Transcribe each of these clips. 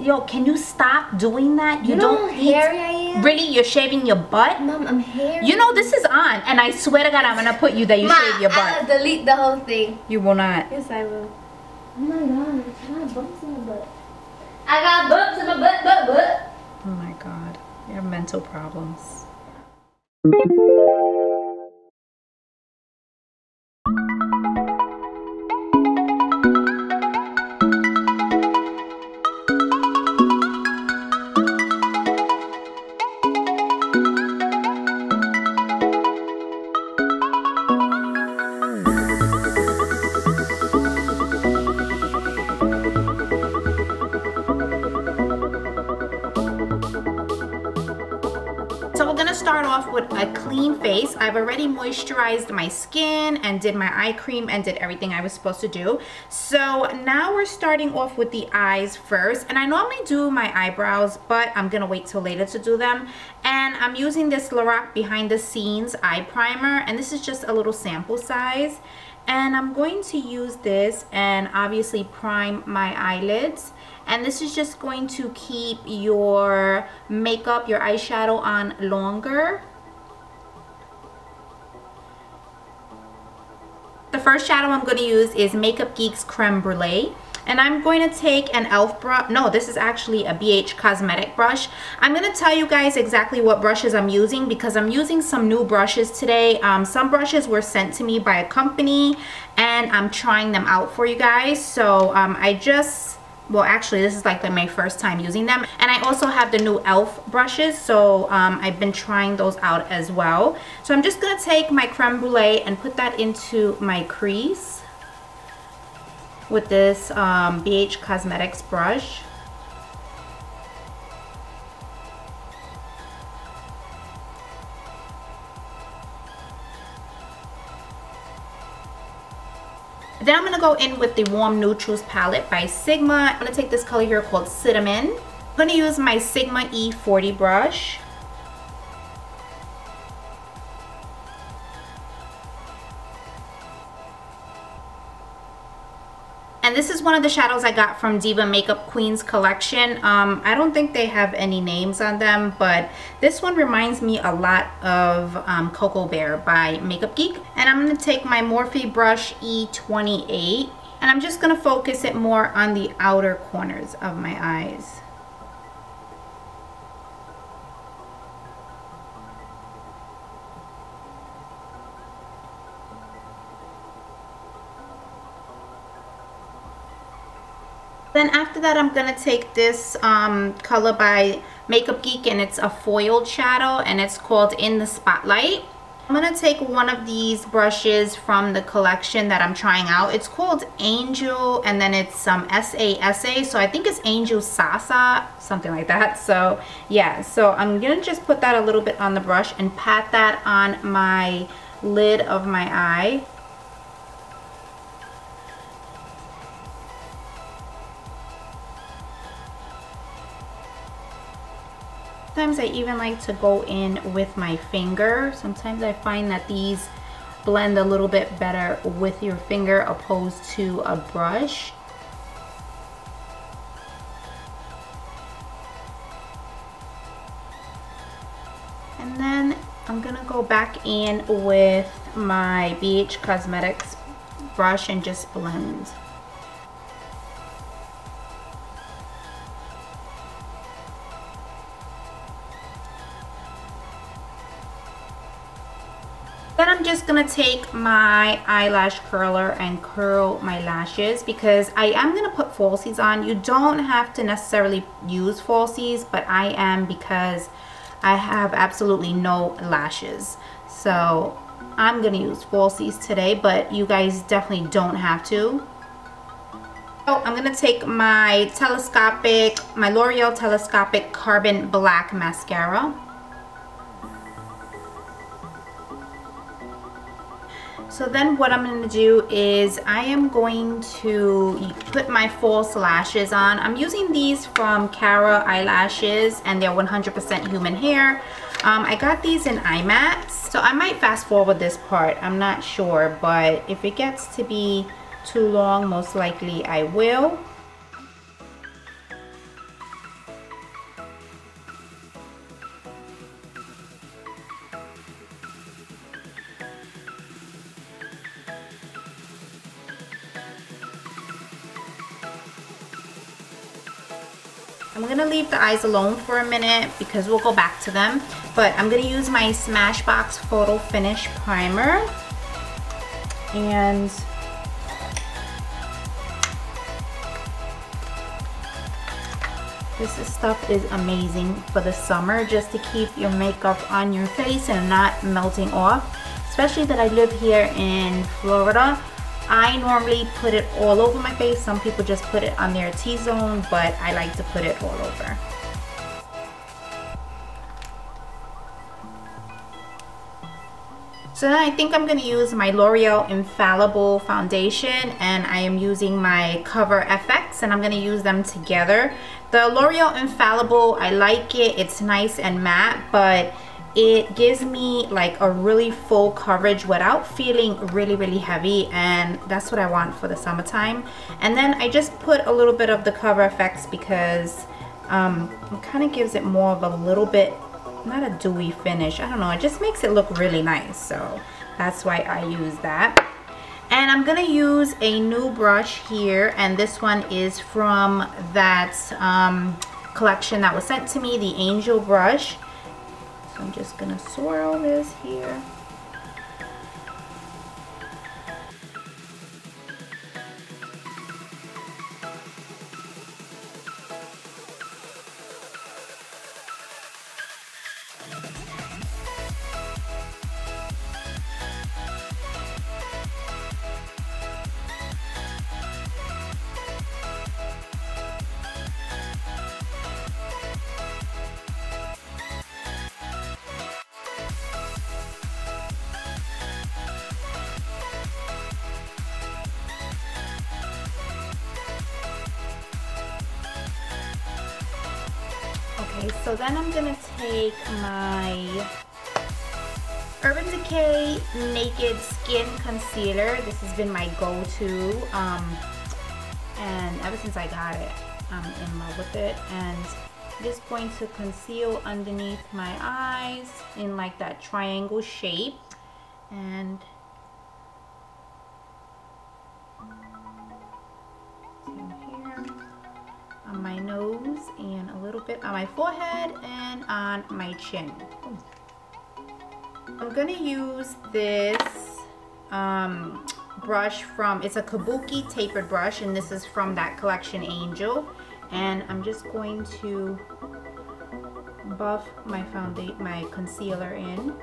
Yo, can you stop doing that? You know how hairy I am? Really? You're shaving your butt? Mom, I'm hairy. You know this is on, and I swear to God, I'm gonna put you that you shave your butt. I'll delete the whole thing. You will not. Yes, I will. Oh my God, I got bumps in my butt. I got bumps in my butt. Oh my God, you have mental problems. So we're gonna start off with a clean face. I've already moisturized my skin and did my eye cream and did everything I was supposed to do. So now we're starting off with the eyes first. And I normally do my eyebrows, but I'm gonna wait till later to do them. And I'm using this Lorac Behind the Scenes eye primer, and this is just a little sample size. And I'm going to use this and obviously prime my eyelids. And this is just going to keep your makeup, your eyeshadow on longer. The first shadow I'm going to use is Makeup Geek's Creme Brulee. And I'm going to take an e.l.f. brush. No, this is actually a BH Cosmetic brush. I'm going to tell you guys exactly what brushes I'm using because I'm using some new brushes today. Some brushes were sent to me by a company and I'm trying them out for you guys. So well, actually, this is like my first time using them. And I also have the new e.l.f. brushes, so I've been trying those out as well. So I'm just going to take my creme brulee and put that into my crease with this BH Cosmetics brush. Then I'm going to go in with the Warm Neutrals palette by Sigma. I'm going to take this color here called Cinnamon. I'm going to use my Sigma E40 brush. And this is one of the shadows I got from Diva Makeup Queen's collection. I don't think they have any names on them, but this one reminds me a lot of Cocoa Bear by Makeup Geek. And I'm going to take my Morphe brush E28, and I'm just going to focus it more on the outer corners of my eyes. Then after that, I'm going to take this color by Makeup Geek, and it's a foiled shadow, and it's called In the Spotlight. I'm going to take one of these brushes from the collection that I'm trying out. It's called Angel, and then it's some S-A-S-A, so I think it's Angel Sasa, something like that. So yeah, so I'm going to just put that a little bit on the brush and pat that on my lid of my eye. Sometimes I even like to go in with my finger. Sometimes I find that these blend a little bit better with your finger opposed to a brush. And then I'm gonna go back in with my BH Cosmetics brush and just blend. Then I'm just going to take my eyelash curler and curl my lashes because I am going to put falsies on. You don't have to necessarily use falsies, but I am because I have absolutely no lashes. So I'm going to use falsies today, but you guys definitely don't have to. So I'm going to take my L'Oreal Telescopic Carbon Black Mascara. So then what I'm going to do is I am going to put my false lashes on. I'm using these from Cara Eyelashes, and they're 100% human hair. I got these in IMAX, so I might fast forward this part. I'm not sure, but if it gets to be too long, most likely I will. I'm gonna leave the eyes alone for a minute because we'll go back to them. But I'm gonna use my Smashbox Photo Finish Primer. And this stuff is amazing for the summer, just to keep your makeup on your face and not melting off. Especially that I live here in Florida. I normally put it all over my face. Some people just put it on their T-zone, but I like to put it all over. So then I think I'm going to use my L'Oreal Infallible foundation, and I am using my Cover FX, and I'm going to use them together. The L'Oreal Infallible, I like it. It's nice and matte, but it gives me like a really full coverage without feeling really heavy, and that's what I want for the summertime. And then I just put a little bit of the Cover FX because it kind of gives it more of a little bit, not a dewy finish, I don't know, it just makes it look really nice, so that's why I use that. And I'm gonna use a new brush here, and this one is from that collection that was sent to me, the Angel brush. So I'm just gonna swirl this here. Okay, so then I'm gonna take my Urban Decay Naked Skin Concealer. This has been my go-to, and ever since I got it, I'm in love with it. And I'm just going to conceal underneath my eyes in like that triangle shape, and on my nose and a little bit on my forehead and on my chin. I'm gonna use this brush from, it's a Kabuki tapered brush, and this is from that collection Angel, and I'm just going to buff my concealer in.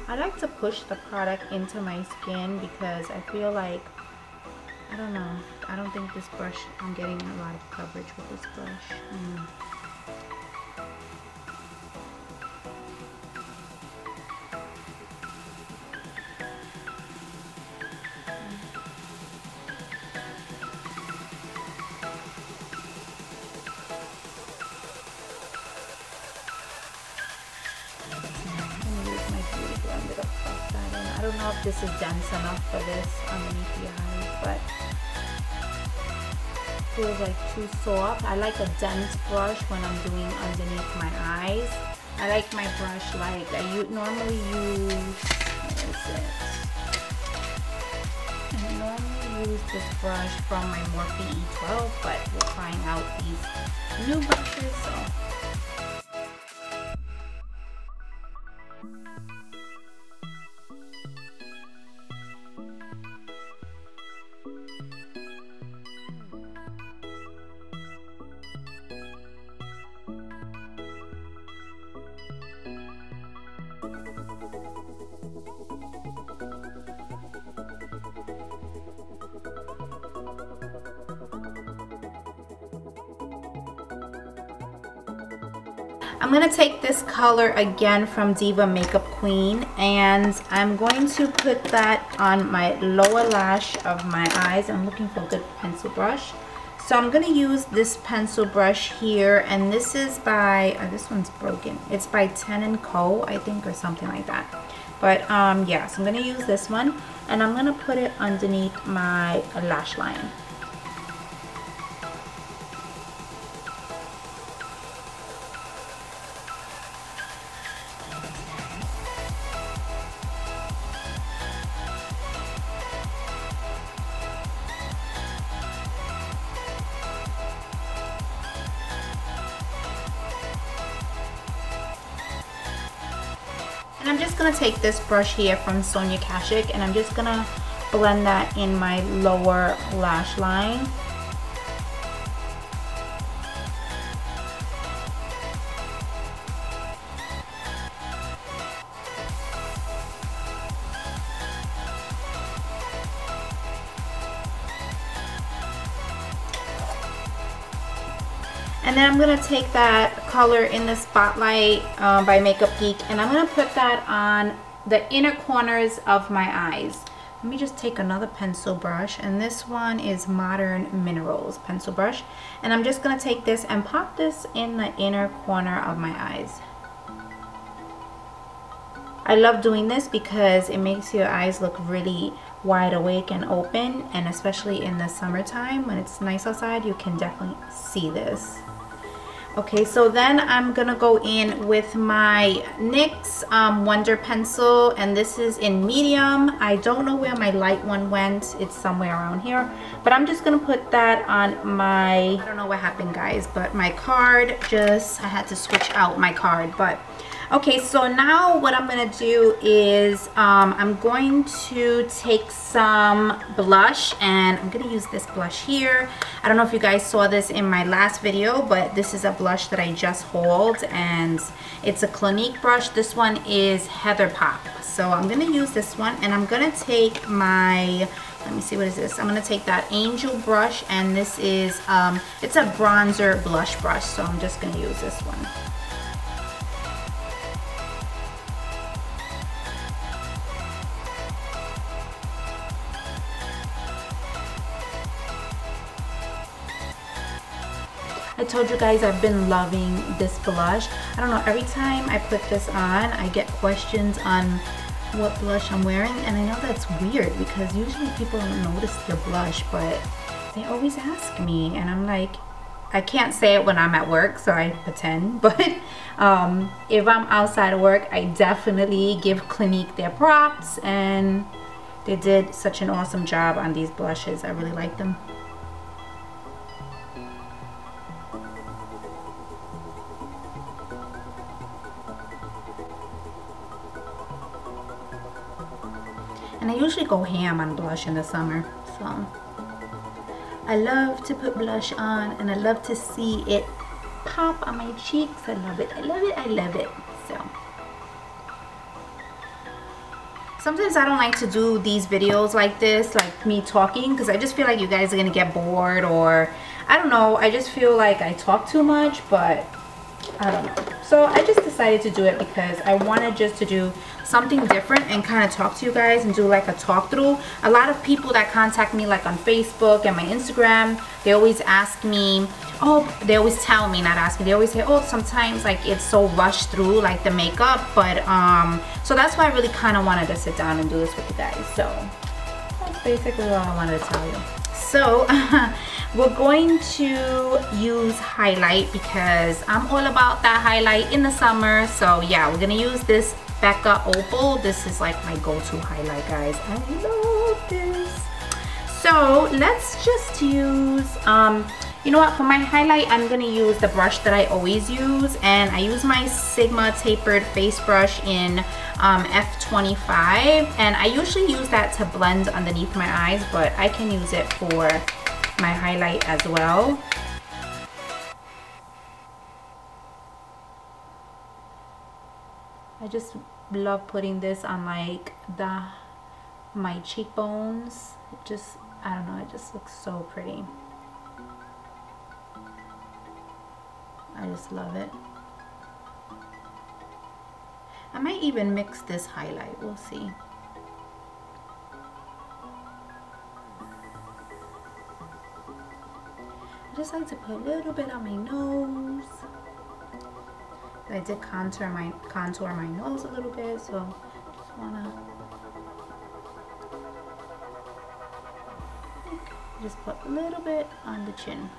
I like to push the product into my skin because I feel like, I don't know, I don't think this brush, I'm getting a lot of coverage with this brush. I don't know if this is dense enough for this underneath the eyes, but it feels like too soft. I like a dense brush when I'm doing underneath my eyes. I like my brush like I normally use, where is it? I normally use this brush from my Morphe E12, but we're trying out these new brushes, so. I'm going to take this color again from Diva Makeup Queen, and I'm going to put that on my lower lash of my eyes. I'm looking for a good pencil brush. So I'm going to use this pencil brush here, and this is by, this one's broken. It's by Ten & Co, I think, or something like that. But yeah, so I'm going to use this one, and I'm going to put it underneath my lash line. And I'm just gonna take this brush here from Sonia Kashuk and I'm just gonna blend that in my lower lash line. And then I'm gonna take that color in the Spotlight by Makeup Geek and I'm gonna put that on the inner corners of my eyes. Let me just take another pencil brush, and this one is Modern Minerals pencil brush. And I'm just gonna take this and pop this in the inner corner of my eyes. I love doing this because it makes your eyes look really wide awake and open, and especially in the summertime when it's nice outside, you can definitely see this. Okay, so then I'm gonna go in with my NYX Wonder Pencil, and this is in medium. I don't know where my light one went. It's somewhere around here. But I'm just gonna put that on my, I don't know what happened guys, but my card just, I had to switch out my card. But okay, so now what I'm gonna do is I'm going to take some blush, and I'm gonna use this blush here. I don't know if you guys saw this in my last video, but this is a blush that I just hauled, and it's a Clinique brush. This one is Heather Pop. So I'm gonna use this one, and I'm gonna take my, let me see, what is this? I'm gonna take that Angel brush, and this is, it's a bronzer blush brush, so I'm just gonna use this one. I told you guys I've been loving this blush. I don't know, every time I put this on, I get questions on what blush I'm wearing, and I know that's weird because usually people don't notice the blush, but they always ask me, and I'm like, I can't say it when I'm at work, so I pretend, but if I'm outside of work, I definitely give Clinique their props, and they did such an awesome job on these blushes. I really like them. And I usually go ham on blush in the summer, so I love to put blush on, and I love to see it pop on my cheeks. I love it, I love it, I love it. So sometimes I don't like to do these videos like this, like me talking, because I just feel like you guys are gonna get bored, or I don't know, I just feel like I talk too much, but I don't know. So I just decided to do it because I wanted just to do something different and kind of talk to you guys and do like a talk through. A lot of people that contact me like on Facebook and my Instagram, they always ask me, oh, they always tell me, not ask me, they always say, oh, sometimes like it's so rushed through like the makeup, but so that's why I really kind of wanted to sit down and do this with you guys. So that's basically all I wanted to tell you. So we're going to use highlight because I'm all about that highlight in the summer. So yeah, we're gonna use this Becca Opal. This is like my go-to highlight, guys. I love this. So let's just use, you know what, for my highlight, I'm gonna use the brush that I always use, and I use my Sigma tapered face brush in F25, and I usually use that to blend underneath my eyes, but I can use it for my highlight as well. I just love putting this on like my cheekbones. It just, I don't know, it just looks so pretty. I just love it. I might even mix this highlight, we'll see. I just like to put a little bit on my nose. I did contour my nose a little bit, so just wanna just put a little bit on the chin.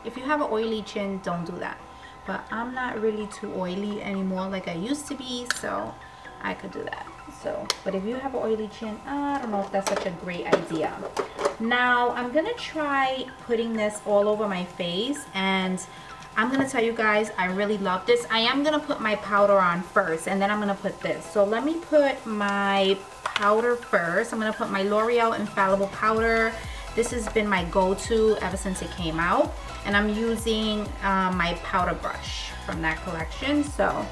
If you have an oily chin, don't do that. But I'm not really too oily anymore like I used to be, so I could do that. So, but if you have an oily chin, I don't know if that's such a great idea. Now I'm gonna try putting this all over my face, and I'm gonna tell you guys, I really love this. I am gonna put my powder on first, and then I'm gonna put this. So let me put my powder first. I'm gonna put my L'Oreal Infallible powder. This has been my go-to ever since it came out, and I'm using my powder brush from that collection. So,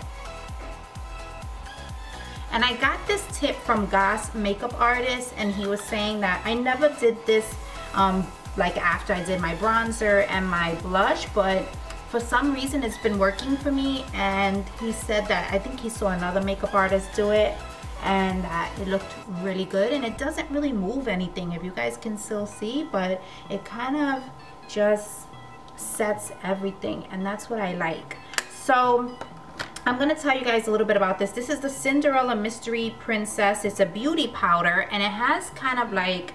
and I got this tip from Goss Makeup Artist, and he was saying that I never did this like after I did my bronzer and my blush, but for some reason it's been working for me. And he said that I think he saw another makeup artist do it, and that it looked really good, and it doesn't really move anything, if you guys can still see, but it kind of just sets everything, and that's what I like. So I'm gonna tell you guys a little bit about this. This is the Cinderella Mystery Princess. It's a beauty powder, and it has kind of like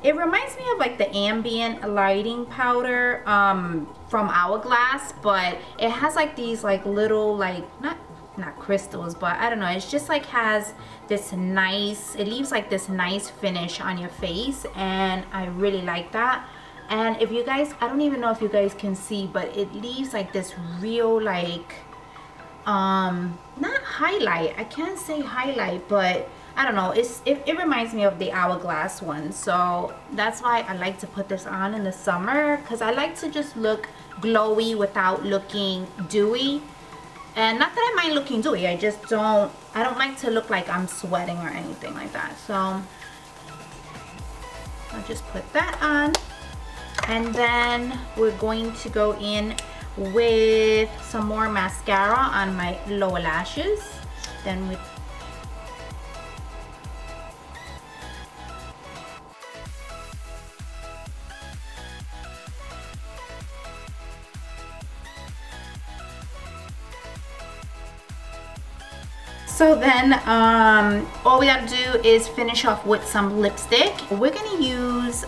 it reminds me of like the ambient lighting powder from Hourglass, but it has like these like little like not crystals, but I don't know, it's just like has this nice, it leaves like this nice finish on your face, and I really like that. And if you guys, I don't even know if you guys can see, but it leaves like this real like not highlight, I can't say highlight, but I don't know, it reminds me of the Hourglass one. So that's why I like to put this on in the summer, because I like to just look glowy without looking dewy. And not that I mind looking dewy, I don't like to look like I'm sweating or anything like that. So I'll just put that on. And then we're going to go in with some more mascara on my lower lashes. Then with So then all we gotta do is finish off with some lipstick. We're gonna use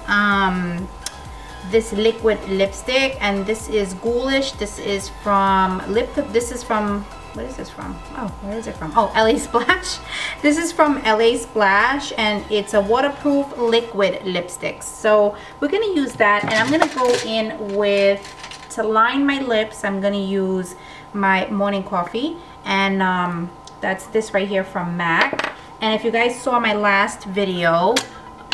this liquid lipstick, and this is Ghoulish. This is from this is from, what is this from? Oh, where is it from? Oh, LA Splash. This is from LA Splash, and it's a waterproof liquid lipstick. So we're gonna use that, and I'm gonna go in with, to line my lips, I'm gonna use my Morning Coffee, and that's this right here from MAC. And if you guys saw my last video,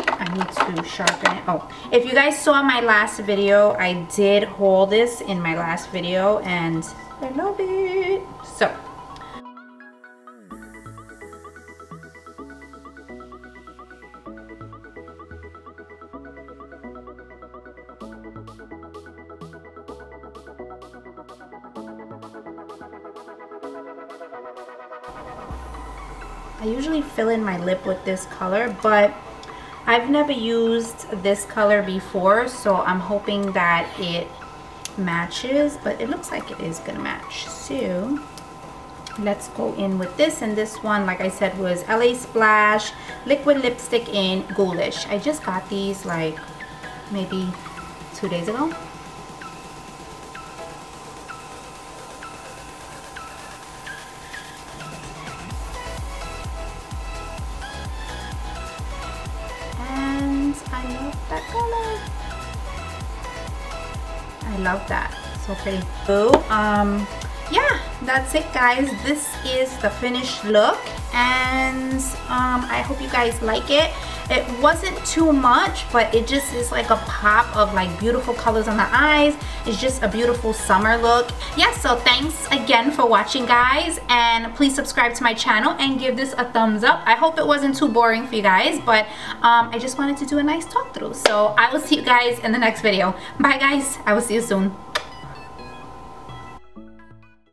I need to sharpen it. Oh, if you guys saw my last video, I did haul this in my last video, and I love it. So I usually fill in my lip with this color, but I've never used this color before, so I'm hoping that it matches, but it looks like it is gonna match. So let's go in with this, and this one, like I said, was LA Splash liquid lipstick in Ghoulish. I just got these like maybe 2 days ago. I love that color. I love that. So pretty. So yeah, that's it guys. This is the finished look, and I hope you guys like it. It wasn't too much, but it just is like a pop of like beautiful colors on the eyes. It's just a beautiful summer look. Yeah, so thanks again for watching guys, and please subscribe to my channel and give this a thumbs up. I hope it wasn't too boring for you guys, but I just wanted to do a nice talk through. So I will see you guys in the next video. Bye guys, I will see you soon.